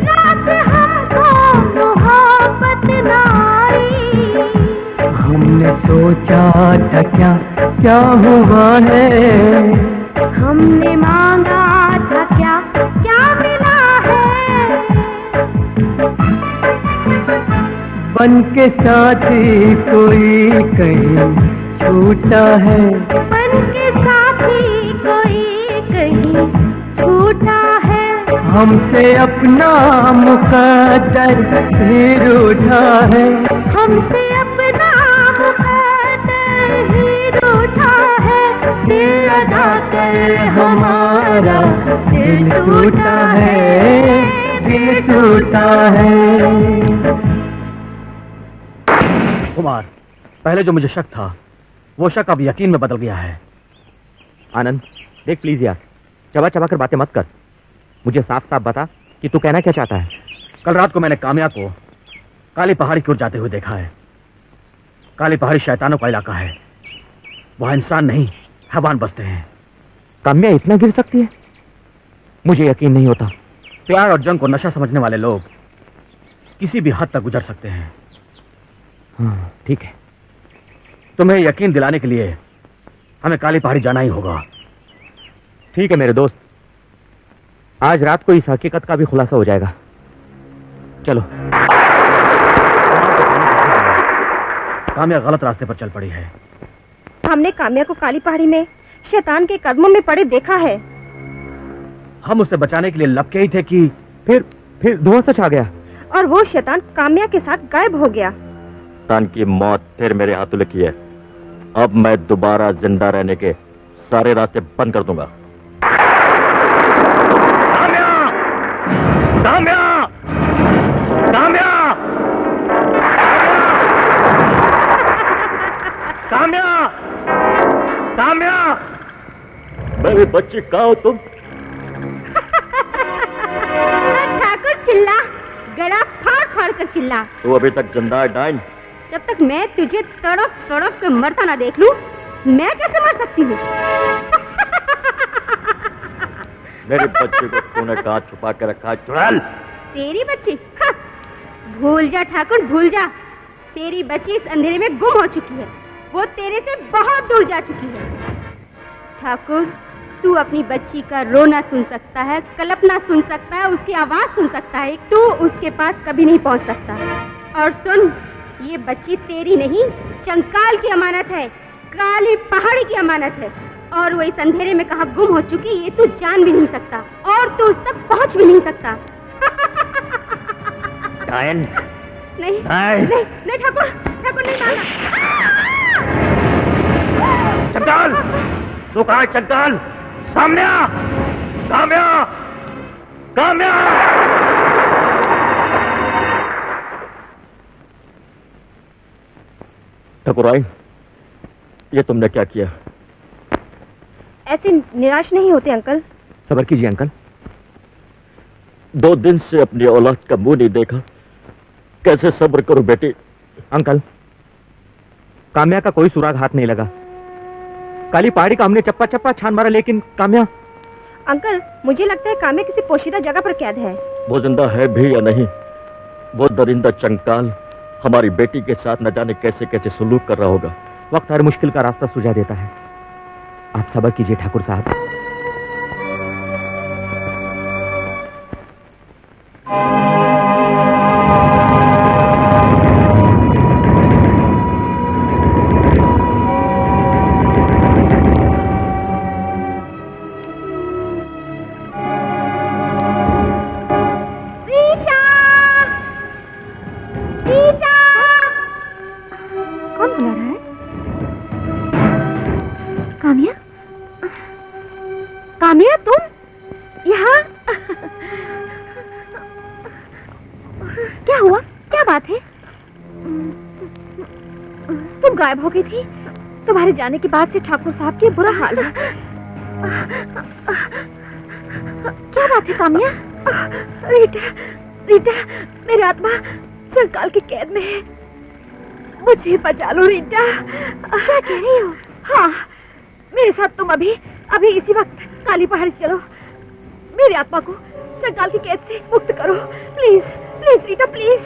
रात हमको मोहब्बत न आई। हमने सोचा था क्या क्या हुआ है, हमने मांगा था क्या क्या मिला है। बन के साथी कोई कहीं छूटा है, बन के साथी कोई कहीं छूटा है। हमसे अपना मुक़द्दर ही रूठा है, हमसे अपना मुक़द्दर ही रूठा है। दिल लगा कर हमारा दिल टूटा है, दिल टूटा है। कुमार, पहले जो मुझे शक था वो शक अब यकीन में बदल गया है। आनंद देख प्लीज यार, चबा चबा कर बातें मत कर, मुझे साफ साफ बता कि तू कहना क्या चाहता है। कल रात को मैंने काम्या को काली पहाड़ी की ओर जाते हुए देखा है। काली पहाड़ी शैतानों का इलाका है, वहां इंसान नहीं हैवान बसते हैं। काम्या इतना गिर सकती है? मुझे यकीन नहीं होता। प्यार और जंग को नशा समझने वाले लोग किसी भी हद तक गुजर सकते हैं। हाँ ठीक है, तुम्हें यकीन दिलाने के लिए हमें काली पहाड़ी जाना ही होगा। ठीक है मेरे दोस्त, आज रात को इस हकीकत का भी खुलासा हो जाएगा। चलो। काम्या गलत रास्ते पर चल पड़ी है। हमने काम्या को काली पहाड़ी में शैतान के कदमों में पड़े देखा है। हम उसे बचाने के लिए लपके ही थे कि फिर धुआं सच आ गया और वो शैतान काम्या के साथ गायब हो गया। शैतान की मौत फिर मेरे हाथों लिखी है। अब मैं दोबारा जिंदा रहने के सारे रास्ते बंद कर दूंगा। काम्या! काम्या! काम्या! काम्या! काम्या! मेरी बच्ची कहाँ हो तुम? ठाकुर चिल्ला, गला फाड़ फाड़ कर चिल्ला। तू अभी तक जिंदा है डाइन? जब तक मैं तुझे तड़प तड़प के मरता ना देख लूं, मैं कैसे मर सकती हूँ? मेरी बच्ची को तूने कहाँ छुपा के रखा है चुड़ैल? तेरी बच्ची? भूल जा ठाकुर, भूल जा। तेरी बच्ची इस अंधेरे में गुम हो चुकी है, वो तेरे से बहुत दूर जा चुकी है। ठाकुर, तू अपनी बच्ची का रोना सुन सकता है, कल्पना सुन सकता है, उसकी आवाज सुन सकता है, तू उसके पास कभी नहीं पहुंच सकता। और सुन, ये बच्ची तेरी नहीं, चंकाल की अमानत है, काली पहाड़ी की अमानत है। और वो इस अंधेरे में कहाँ गुम हो चुकी ये तू जान भी नहीं सकता, और तू उस तक पहुंच भी नहीं सकता। डाइन? नहीं नहीं नहीं ठाकुर, ठाकुर नहीं मानना। चंकाल, तू कहाँ है चंकाल? सामने आ! काम्या! काम्या! ठकुराइन, ये तुमने क्या किया? ऐसे निराश नहीं होते अंकल। सब्र कीजिए अंकल। 2 दिन से अपनी औलाद का मुंह नहीं देखा, कैसे सब्र करूं बेटी? अंकल, काम्या का कोई सुराग हाथ नहीं लगा। काली पहाड़ी का हमने चप्पा चप्पा छान मारा, लेकिन काम्या। अंकल, मुझे लगता है काम्या किसी पोशीदा जगह पर कैद है। वो जिंदा है भी या नहीं, वो दरिंदा चंकाल हमारी बेटी के साथ न जाने कैसे कैसे सुलूक कर रहा होगा। वक्त हर मुश्किल का रास्ता सुझा देता है। आप सब्र कीजिए ठाकुर साहब। काम्या, तुम यहाँ? क्या हुआ? क्या बात है? तुम गायब हो गई थी। तुम्हारे जाने के बाद से ठाकुर साहब की बुरा हाल है। क्या बात है काम्या? रीटा, रीटा, मेरी आत्मा चंकाल की कैद में है। मुझे बचा लो रीटा। क्या कह रही हो? हाँ, मेरे साथ तुम अभी इसी वक्त काली पहाड़ी चलो। मेरी आत्मा को चंकाल की कैद से मुक्त करो, प्लीज प्लीज रीटा, प्लीज।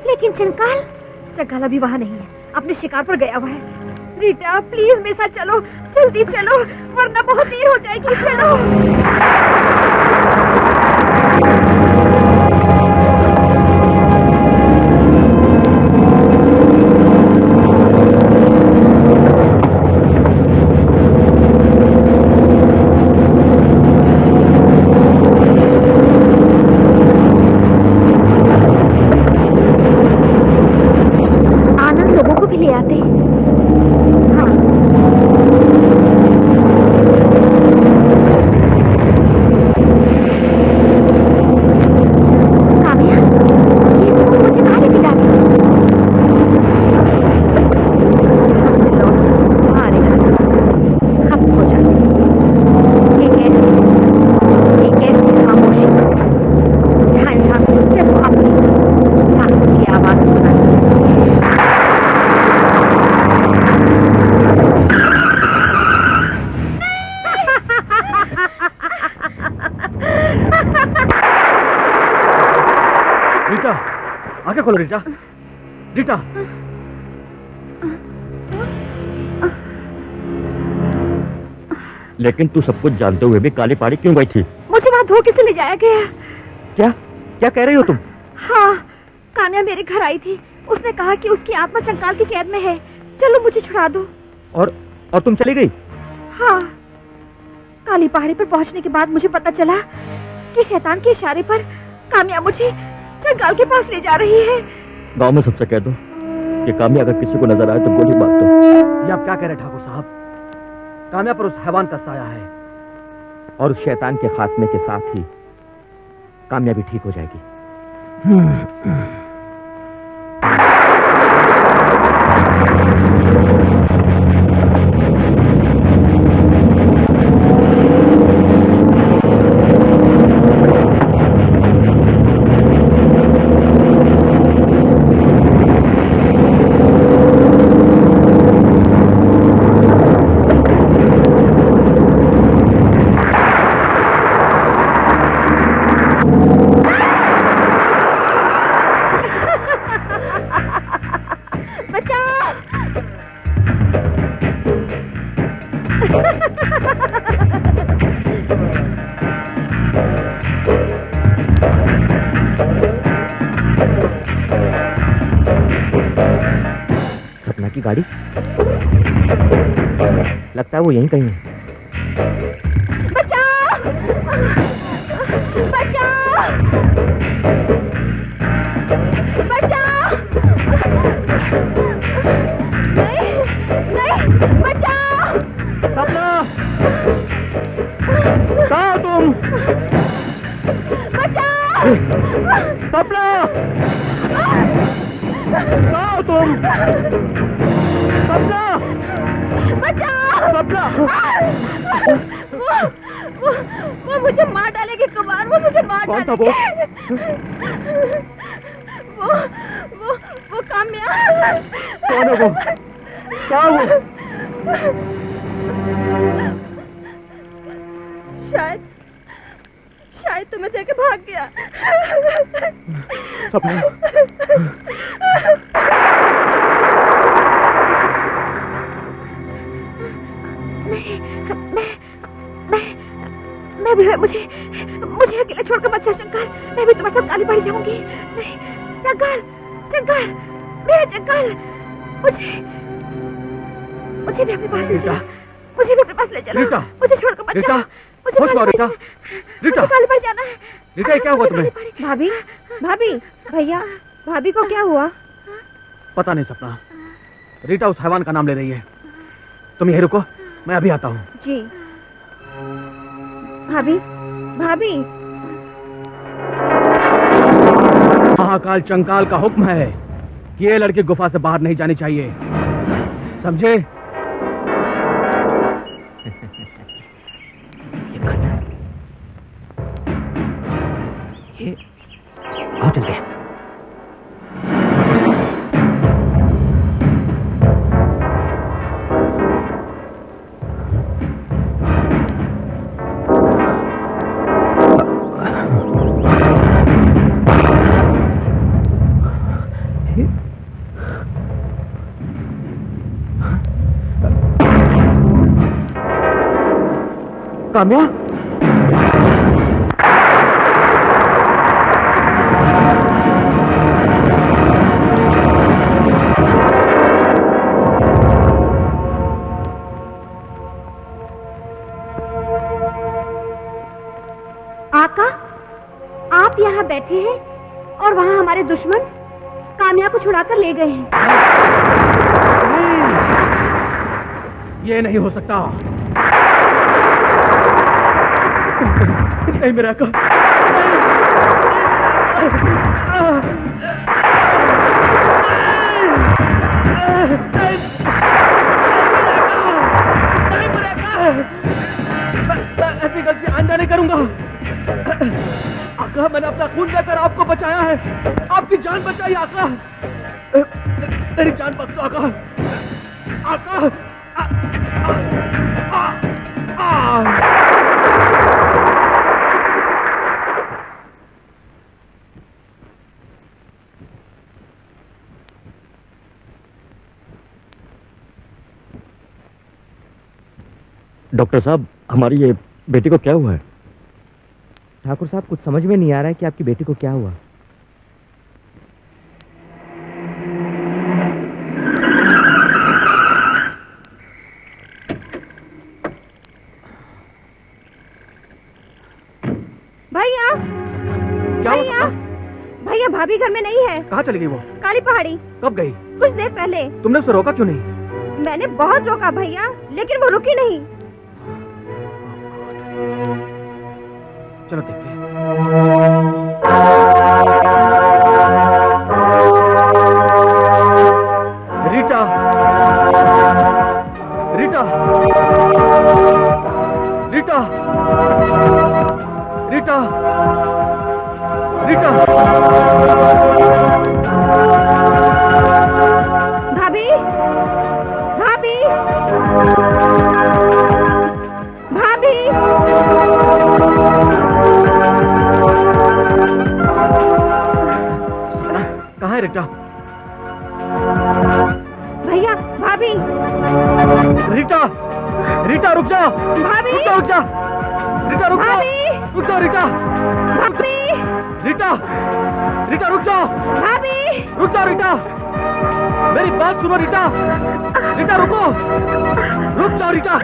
लेकिन चंकाल अभी वहाँ नहीं है, अपने शिकार पर गया हुआ है। रीटा प्लीज मेरे साथ चलो, जल्दी चलो, वरना बहुत देर हो जाएगी। चलो। आंखें खोलो रीटा, रीटा। लेकिन तू सब कुछ जानते हुए भी काली पहाड़ी क्यों गई थी? मुझे वहाँ धोखे से ले जाया गया। क्या क्या कह रही हो तुम? हाँ, कान्या मेरे घर आई थी। उसने कहा कि उसकी आत्मा चंकाल की कैद में है, चलो मुझे छुड़ा दो। और तुम चली गई? हाँ, काली पहाड़ी पर पहुँचने के बाद मुझे पता चला कि शैतान के इशारे पर काम्या मुझे चंकाल के पास ले जा रही है। गांव में सबसे कह दो कि काम्या अगर किसी को नजर आए तो गोली मार दो। ये आप क्या कह रहे हैं ठाकुर साहब? काम्या पर उस हैवान का साया है, और उस शैतान के खात्मे के साथ ही काम्या भी ठीक हो जाएगी। सपना की गाड़ी, लगता है वो यहीं कहीं है। बचाओ! बचाओ! बचाओ! नहीं, नहीं, बचाओ! सपना, कहाँ हो तुम? कहाँ तुम? सपना! बचाओ! सपना! वो मुझे मार डालेगी कुमार, वो मुझे मार डालेगी। वो काम्या। कौन है वो? कहाँ वो? शायद तुम्हें देके भाग गया। सपना। मैं भी मुझे अकेले छोड़कर मत जा शंकर। मैं भी तुम्हारे साथ काली पड़ी जाऊंगी। नहीं शंकर, मेरा शंकर, मुझे भी अपने पास ले चलो। मुझे भी अपने पास ले चलो। मुझे छोड़कर मत जा। मुझे काली पड़ी जाना है। रीटा, क्या हुआ तुम्हें? भाभी, भैया, भाभी को क्या हुआ? पता नहीं सपना। रीटा उस हैवान का नाम ले रही है। तुम यहीं रुको, मैं अभी आता हूँ। जी। भाभी। महाकाल चंकाल का हुक्म है कि ये लड़की गुफा से बाहर नहीं जानी चाहिए, समझे? आओ चलते हैं। काम्या? आका, आप यहाँ बैठे हैं और वहाँ हमारे दुश्मन काम्या को छुड़ाकर ले गए हैं। ये नहीं हो सकता। नहीं मेरा आका। ऐसी गलती आइंदा नहीं करूंगा। आका, मैंने अपना खून देकर आपको बचाया है, आपकी जान बचाई आका। मेरी जान बख्शो आका। आका। डॉक्टर साहब, हमारी ये बेटी को क्या हुआ है? ठाकुर साहब, कुछ समझ में नहीं आ रहा है कि आपकी बेटी को क्या हुआ। भैया, भाभी घर में नहीं है। कहाँ चली गई वो? काली पहाड़ी। कब गई? कुछ देर पहले। तुमने उसे रोका क्यों नहीं? मैंने बहुत रोका भैया, लेकिन वो रुकी नहीं। चलो देखते हैं। रीटा, रीटा, रीटा, रीटा, रीटा। भाभी, भाभी, भाभी। कहाँ है रीटा? भैया, भाभी। रीटा, रीटा रुक जा। भाभी, रुक जा। रीटा रुक जा। रुक जा रीटा। भाभी, रीटा, रीटा रुक जाओ। भाभी, रुक जाओ रीटा, मेरी बात सुनो रीटा। रीटा रुको, रुक जाओ रीटा।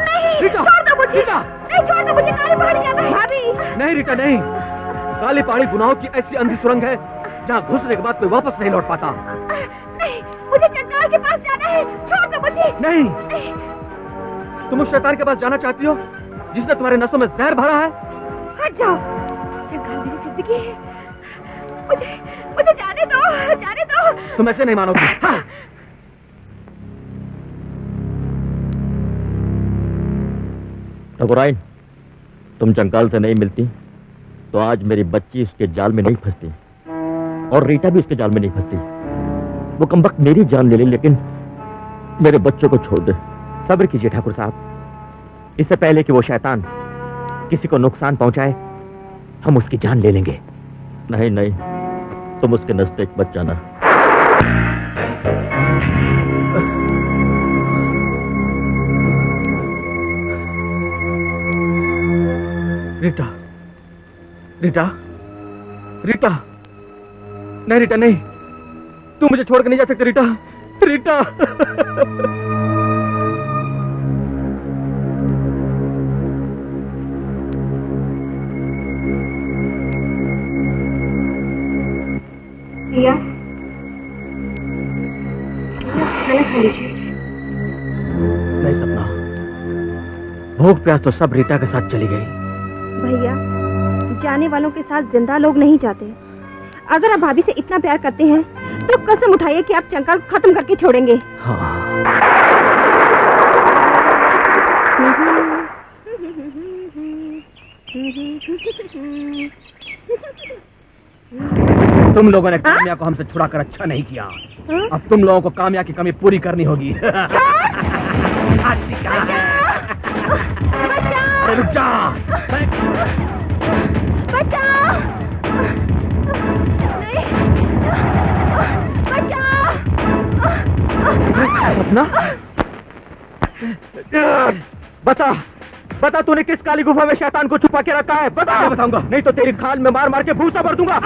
रीटा, छोड़ दो मुझे। रीटा, नहीं छोड़ दो मुझे, काली पहाड़ी जाना है। भाभी। नहीं रीटा नहीं, काली पहाड़ी गुनाहों की ऐसी अंधी सुरंग है जहाँ घुसने के बाद कोई वापस नहीं लौट पाता। नहीं, मुझे चंगाल के पास जाना है, छोड़ दो मुझे। नहीं, तुम उस शैतान के पास जाना चाहती हो जिसने तुम्हारे नसों में जहर भरा है? हट जाओ, चंगाल मेरी जिंदगी है। मुझे जाने दो। तुम ऐसे नहीं मानोगी। हाँ। ठकुराइन, तुम चंकाल से नहीं मिलती तो आज मेरी बच्ची उसके जाल में नहीं फंसती और रीटा भी उसके जाल में नहीं फंसती। वो कमबख्त मेरी जान ले ले, लेकिन मेरे बच्चों को छोड़ दे। सब्र कीजिए ठाकुर साहब, इससे पहले कि वो शैतान किसी को नुकसान पहुंचाए, हम उसकी जान ले लेंगे। नहीं नहीं, तुम उसके नजदीक मत जाना। रीटा, रीटा, रीटा, नहीं रीटा नहीं, तू मुझे छोड़कर नहीं जा सकती रीटा, रीटा। भैया, खाना खा लीजिए। नहीं सपना, भूख प्यास तो सब रीटा के साथ चली गई। भैया, जाने वालों के साथ जिंदा लोग नहीं जाते। अगर आप भाभी से इतना प्यार करते हैं तो कसम उठाइए कि आप चंकाल खत्म करके छोड़ेंगे। हाँ। तुम लोगों ने काम्या को हमसे छुड़ाकर अच्छा नहीं किया। अब तुम लोगों को काम्या की कमी पूरी करनी होगी। रुक जा। सपना, बता बता, तूने किस काली गुफा में शैतान को छुपा के रखा है? बता। मैं बताऊंगा, नहीं तो तेरी खाल में मार मार के भूसा भर दूंगा।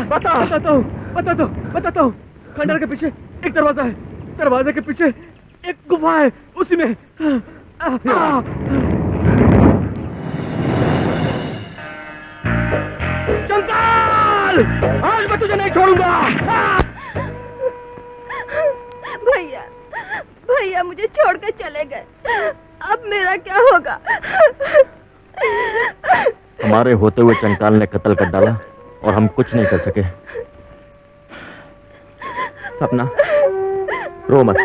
बता बता तो खंडर के पीछे एक दरवाजा है, दरवाजे के पीछे एक गुफा है, उसी में। चंकाल, आज मैं तुझे नहीं छोड़ूंगा। भैया, भैया मुझे छोड़कर चले गए, अब मेरा क्या होगा? हमारे होते हुए चंकाल ने कत्ल कर डाला और हम कुछ नहीं कर सके। सपना, रो मत।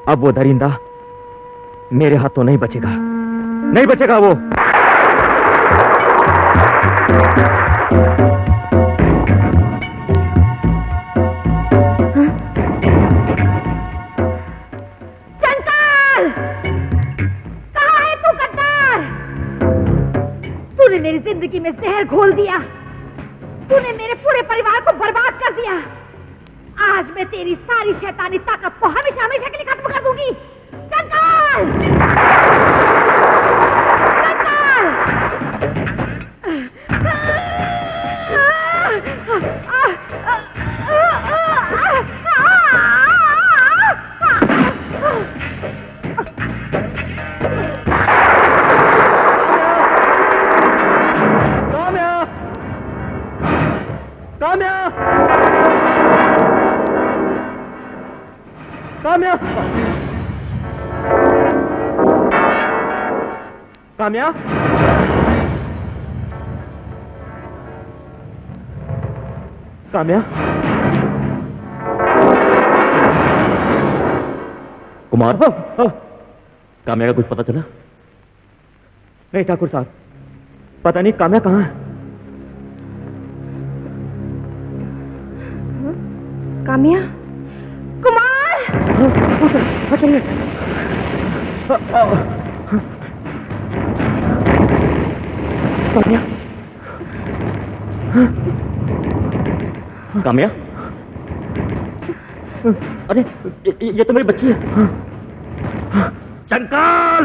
अब वो दरिंदा मेरे हाथों नहीं बचेगा, नहीं बचेगा वो। चंकाल, कहाँ है तू गद्दार? तूने मेरी जिंदगी में जहर घोल दिया, तूने मेरे पूरे परिवार को बर्बाद कर दिया। आज मैं तेरी सारी शैतानी ताकत को हमेशा हमेशा के लिए खत्म कर दूंगी। चंकाल, चंकाल, काम्या, काम्या, काम्या, कुमार, काम्या का कुछ पता चला? नहीं ठाकुर साहब, पता नहीं काम्या कहाँ है। काम्या, कुमार, चलिए। काम्या, अरे ये तो मेरी बच्ची है। चंकाल,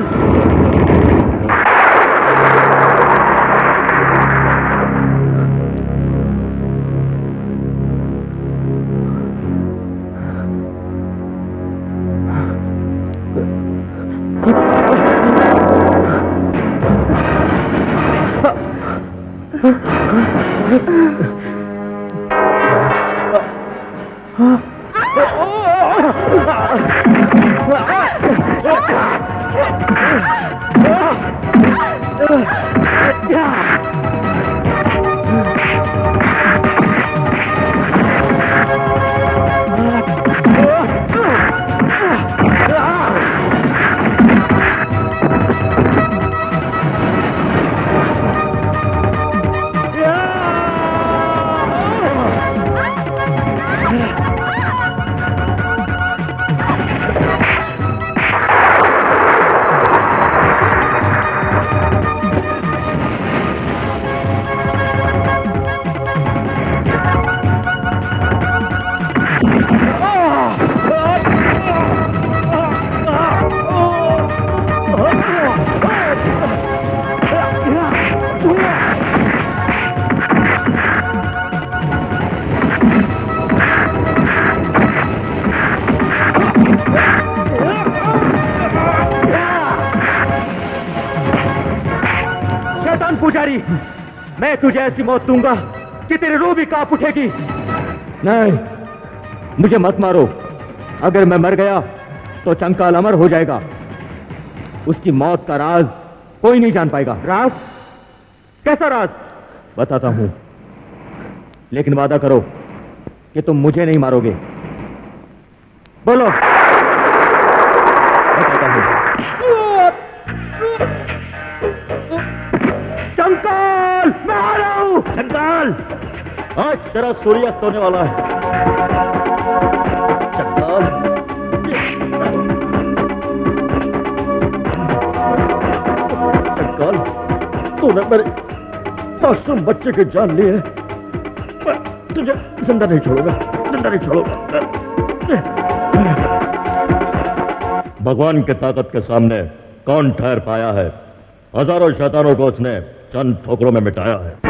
मैं तुझे ऐसी मौत दूंगा कि तेरी रूह भी कांप उठेगी। नहीं, मुझे मत मारो। अगर मैं मर गया तो चंकाल अमर हो जाएगा। उसकी मौत का राज कोई नहीं जान पाएगा। राज? कैसा राज? बताता हूं, लेकिन वादा करो कि तुम मुझे नहीं मारोगे। बोलो। बताता हूं। चंकाल, मैं आ रहा हूं। चंकाल, आज तेरा सूर्यास्त होने वाला है। चंकाल, चंकाल, तूने मेरे मासूम बच्चे की जान ली है। मैं तुझे जिंदा नहीं छोड़ूंगा, जिंदा नहीं छोड़ूंगा। भगवान की ताकत के सामने कौन ठहर पाया है? हजारों शैतानों को उसने चंद ठोकरों में मिटाया है।